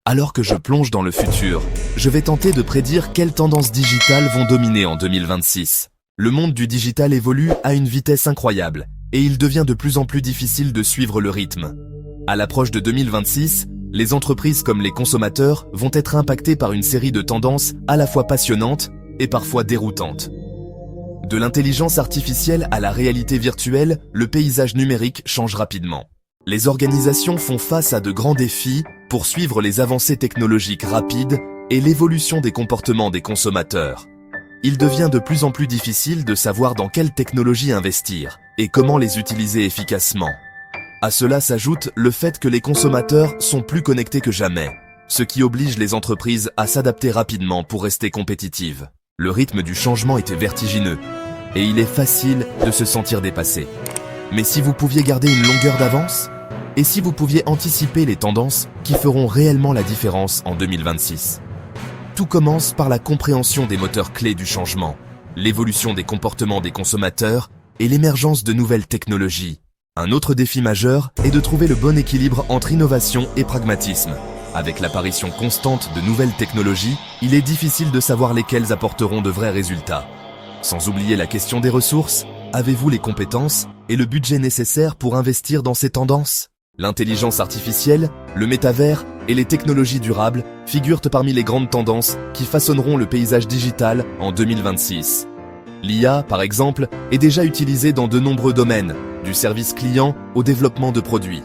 Alors que je plonge dans le futur, je vais tenter de prédire quelles tendances digitales vont dominer en 2026. Le monde du digital évolue à une vitesse incroyable, et il devient de plus en plus difficile de suivre le rythme. À l'approche de 2026, les entreprises comme les consommateurs vont être impactées par une série de tendances à la fois passionnantes et parfois déroutantes. De l'intelligence artificielle à la réalité virtuelle, le paysage numérique change rapidement. Les organisations font face à de grands défis pour suivre les avancées technologiques rapides et l'évolution des comportements des consommateurs. Il devient de plus en plus difficile de savoir dans quelles technologies investir et comment les utiliser efficacement. À cela s'ajoute le fait que les consommateurs sont plus connectés que jamais, ce qui oblige les entreprises à s'adapter rapidement pour rester compétitives. Le rythme du changement était vertigineux et il est facile de se sentir dépassé. Mais si vous pouviez garder une longueur d'avance ? Et si vous pouviez anticiper les tendances qui feront réellement la différence en 2026 ? Tout commence par la compréhension des moteurs clés du changement, l'évolution des comportements des consommateurs et l'émergence de nouvelles technologies. Un autre défi majeur est de trouver le bon équilibre entre innovation et pragmatisme. Avec l'apparition constante de nouvelles technologies, il est difficile de savoir lesquelles apporteront de vrais résultats. Sans oublier la question des ressources, avez-vous les compétences et le budget nécessaires pour investir dans ces tendances ? L'intelligence artificielle, le métavers et les technologies durables figurent parmi les grandes tendances qui façonneront le paysage digital en 2026. L'IA, par exemple, est déjà utilisée dans de nombreux domaines, du service client au développement de produits.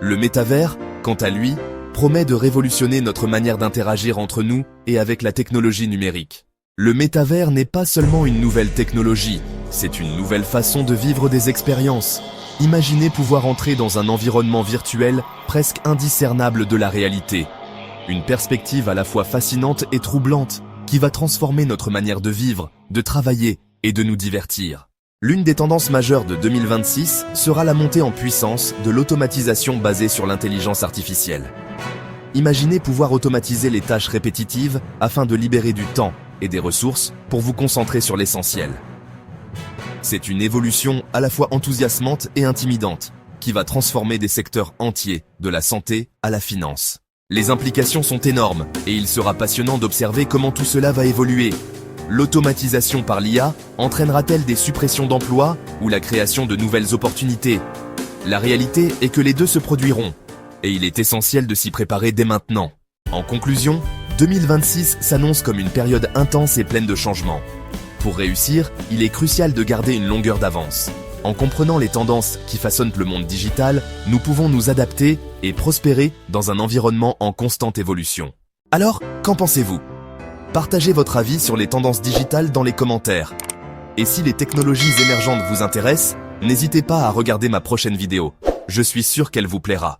Le métavers, quant à lui, promet de révolutionner notre manière d'interagir entre nous et avec la technologie numérique. Le métavers n'est pas seulement une nouvelle technologie, c'est une nouvelle façon de vivre des expériences. Imaginez pouvoir entrer dans un environnement virtuel presque indiscernable de la réalité. Une perspective à la fois fascinante et troublante qui va transformer notre manière de vivre, de travailler et de nous divertir. L'une des tendances majeures de 2026 sera la montée en puissance de l'automatisation basée sur l'intelligence artificielle. Imaginez pouvoir automatiser les tâches répétitives afin de libérer du temps et des ressources pour vous concentrer sur l'essentiel. C'est une évolution à la fois enthousiasmante et intimidante, qui va transformer des secteurs entiers, de la santé à la finance. Les implications sont énormes, et il sera passionnant d'observer comment tout cela va évoluer. L'automatisation par l'IA entraînera-t-elle des suppressions d'emplois ou la création de nouvelles opportunités ? La réalité est que les deux se produiront, et il est essentiel de s'y préparer dès maintenant. En conclusion, 2026 s'annonce comme une période intense et pleine de changements. Pour réussir, il est crucial de garder une longueur d'avance. En comprenant les tendances qui façonnent le monde digital, nous pouvons nous adapter et prospérer dans un environnement en constante évolution. Alors, qu'en pensez-vous ? Partagez votre avis sur les tendances digitales dans les commentaires. Et si les technologies émergentes vous intéressent, n'hésitez pas à regarder ma prochaine vidéo. Je suis sûr qu'elle vous plaira.